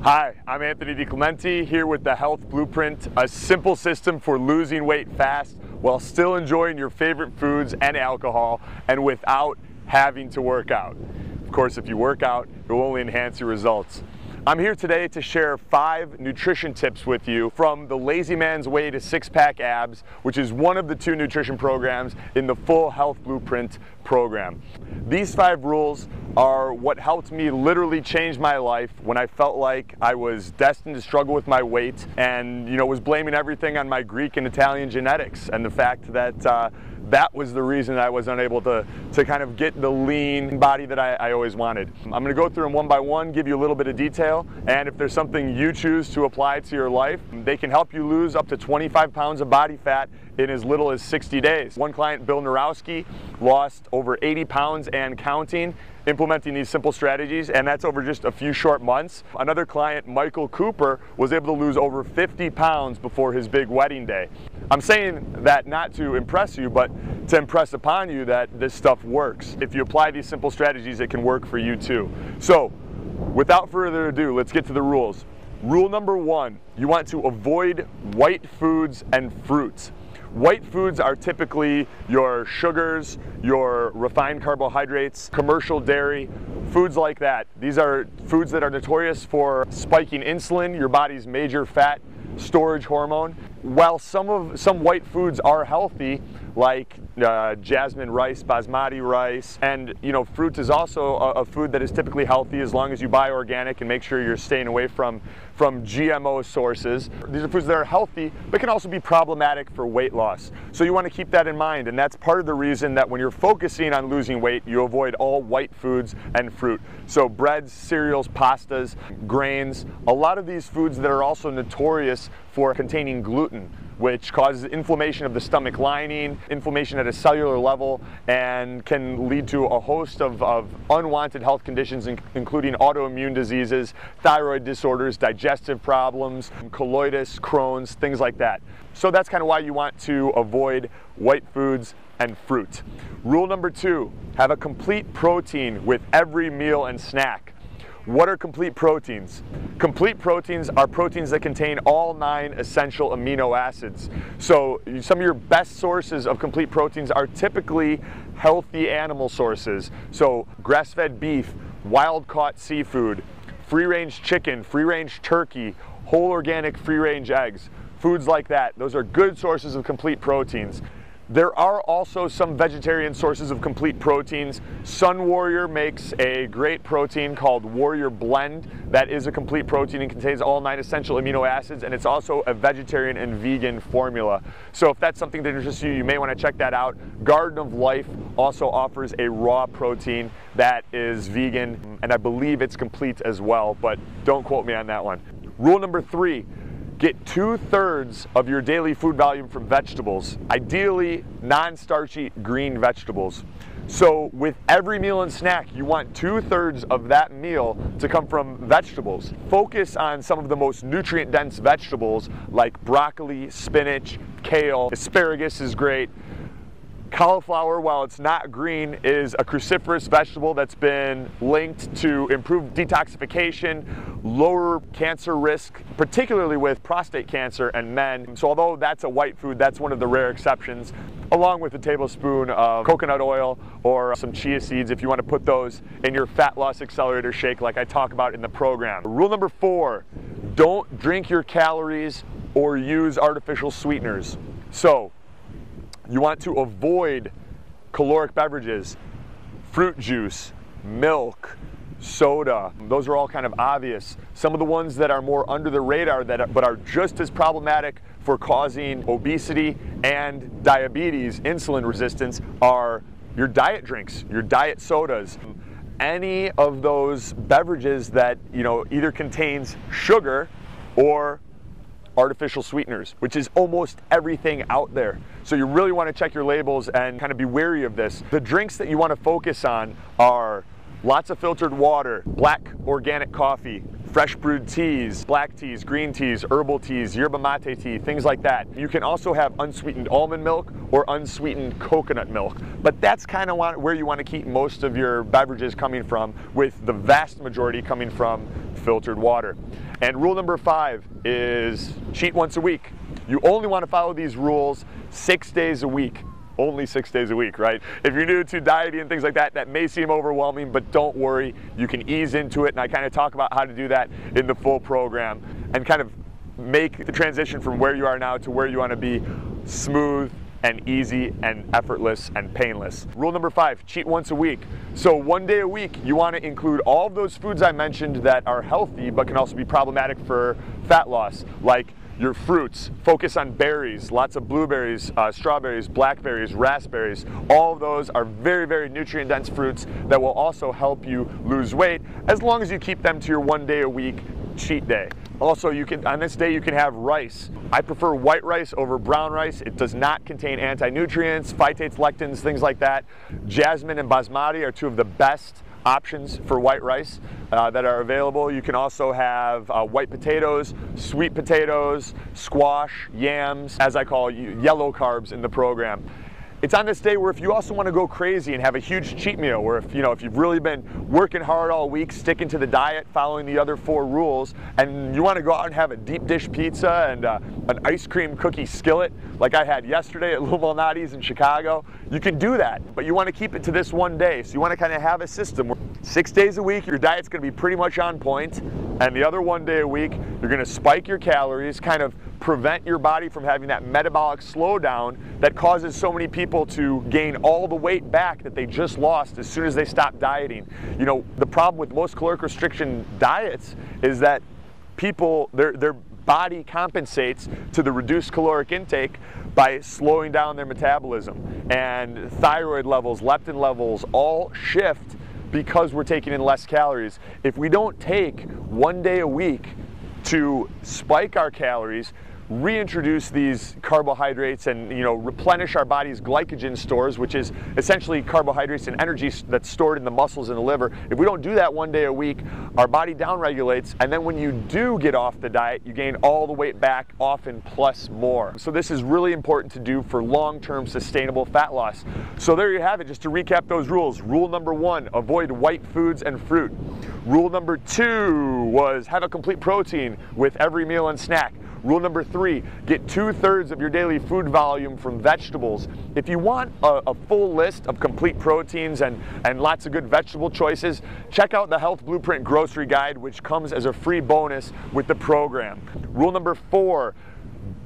Hi, I'm Anthony DiClemente here with the Health Blueprint, a simple system for losing weight fast while still enjoying your favorite foods and alcohol and without having to work out. Of course, if you work out, it will only enhance your results. I'm here today to share 5 nutrition tips with you from the Lazy Man's Way to Six-Pack Abs, which is one of the 2 nutrition programs in the full Health Blueprint program. These 5 rules are what helped me literally change my life when I felt like I was destined to struggle with my weight and was blaming everything on my Greek and Italian genetics and the fact that that was the reason I was unable to kind of get the lean body that I always wanted. I'm going to go through them one by one, give you a little bit of detail, and if there's something you choose to apply to your life, they can help you lose up to 25 pounds of body fat in as little as 60 days. One client, Bill Narowski, lost over 80 pounds and counting implementing these simple strategies, and that's over just a few short months. Another client, Michael Cooper, was able to lose over 50 pounds before his big wedding day. I'm saying that not to impress you, but to impress upon you that this stuff works. If you apply these simple strategies, it can work for you too. So, without further ado, let's get to the rules. Rule number 1, you want to avoid white foods and fruits. White foods are typically your sugars, your refined carbohydrates, commercial dairy, foods like that. These are foods that are notorious for spiking insulin, your body's major fat storage hormone. While some white foods are healthy, like jasmine rice, basmati rice, and fruit is also a food that is typically healthy as long as you buy organic and make sure you're staying away from GMO sources. These are foods that are healthy but can also be problematic for weight loss. So you want to keep that in mind, and that's part of the reason that when you're focusing on losing weight, you avoid all white foods and fruit. So breads, cereals, pastas, grains, a lot of these foods that are also notorious for containing gluten, which causes inflammation of the stomach lining, inflammation at a cellular level, and can lead to a host of unwanted health conditions, including autoimmune diseases, thyroid disorders, digestive problems, colloiditis, Crohn's, things like that. So that's kind of why you want to avoid white foods and fruit. Rule number 2, have a complete protein with every meal and snack. What are complete proteins? Complete proteins are proteins that contain all 9 essential amino acids. So some of your best sources of complete proteins are typically healthy animal sources. So grass-fed beef, wild-caught seafood, free-range chicken, free-range turkey, whole organic free-range eggs, foods like that. Those are good sources of complete proteins. There are also some vegetarian sources of complete proteins. Sun Warrior makes a great protein called Warrior Blend that is a complete protein and contains all 9 essential amino acids, and it's also a vegetarian and vegan formula. So if that's something that interests you, you may want to check that out. Garden of Life also offers a raw protein that is vegan, and I believe it's complete as well, but don't quote me on that one. Rule number 3. Get 2/3 of your daily food volume from vegetables, ideally non-starchy green vegetables. So with every meal and snack, you want 2/3 of that meal to come from vegetables. Focus on some of the most nutrient-dense vegetables like broccoli, spinach, kale, asparagus is great. Cauliflower, while it's not green, is a cruciferous vegetable that's been linked to improved detoxification, lower cancer risk, particularly with prostate cancer and men. So although that's a white food, that's one of the rare exceptions, along with a tablespoon of coconut oil or some chia seeds if you want to put those in your fat loss accelerator shake like I talk about in the program. Rule number 4, don't drink your calories or use artificial sweeteners. So you want to avoid caloric beverages, fruit juice, milk, soda. Those are all kind of obvious. Some of the ones that are more under the radar but are just as problematic for causing obesity and diabetes, insulin resistance, are your diet drinks, your diet sodas. Any of those beverages that either contains sugar or artificial sweeteners, which is almost everything out there. So you really want to check your labels and kind of be wary of this. The drinks that you want to focus on are lots of filtered water, black organic coffee, fresh brewed teas, black teas, green teas, herbal teas, yerba mate tea, things like that. You can also have unsweetened almond milk or unsweetened coconut milk. But that's kind of where you want to keep most of your beverages coming from, with the vast majority coming from filtered water. And rule number 5 is cheat once a week. You only want to follow these rules 6 days a week. Only 6 days a week, right? If you're new to dieting and things like that, that may seem overwhelming, but don't worry, you can ease into it, and I kind of talk about how to do that in the full program and kind of make the transition from where you are now to where you want to be smooth and easy and effortless and painless. Rule number 5, cheat once a week. So 1 day a week, you want to include all of those foods I mentioned that are healthy but can also be problematic for fat loss, like your fruits. Focus on berries, lots of blueberries, strawberries, blackberries, raspberries. All of those are very, very nutrient dense fruits that will also help you lose weight, as long as you keep them to your 1 day a week cheat day. Also, you can, on this day, you can have rice. I prefer white rice over brown rice. It does not contain anti-nutrients, phytates, lectins, things like that. Jasmine and basmati are two of the best options for white rice that are available. You can also have white potatoes, sweet potatoes, squash, yams, as I call yellow carbs in the program. It's on this day where if you also want to go crazy and have a huge cheat meal, where if you've really been working hard all week, sticking to the diet, following the other 4 rules, and you want to go out and have a deep dish pizza and an ice cream cookie skillet like I had yesterday at Lou Malnati's in Chicago, you can do that, but you want to keep it to this 1 day. So you want to kind of have a system where 6 days a week your diet's going to be pretty much on point, and the other 1 day a week you're going to spike your calories, kind of prevent your body from having that metabolic slowdown that causes so many people to gain all the weight back that they just lost as soon as they stop dieting. You know, the problem with most caloric restriction diets is that people, their body compensates to the reduced caloric intake by slowing down their metabolism, and thyroid levels, leptin levels all shift because we're taking in less calories. If we don't take 1 day a week to spike our calories, reintroduce these carbohydrates and replenish our body's glycogen stores, which is essentially carbohydrates and energy that's stored in the muscles and the liver. If we don't do that 1 day a week, our body downregulates, and then when you do get off the diet, you gain all the weight back, often plus more. So this is really important to do for long-term sustainable fat loss. So there you have it, just to recap those rules. Rule number 1, avoid white foods and fruit. Rule number 2 was have a complete protein with every meal and snack. Rule number 3, get 2/3 of your daily food volume from vegetables. If you want a full list of complete proteins and lots of good vegetable choices, check out the Health Blueprint Grocery Guide, which comes as a free bonus with the program. Rule number 4,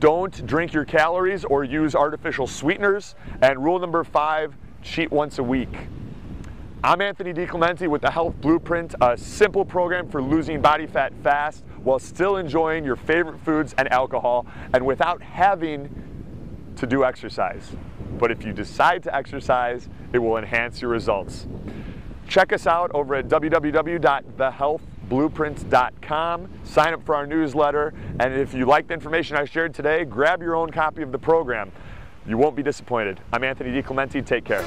don't drink your calories or use artificial sweeteners. And rule number 5, cheat once a week. I'm Anthony DiClemente with the Health Blueprint, a simple program for losing body fat fast while still enjoying your favorite foods and alcohol, and without having to do exercise. But if you decide to exercise, it will enhance your results. Check us out over at www.thehealthblueprint.com. Sign up for our newsletter, and if you like the information I shared today, grab your own copy of the program. You won't be disappointed. I'm Anthony DiClemente. Take care.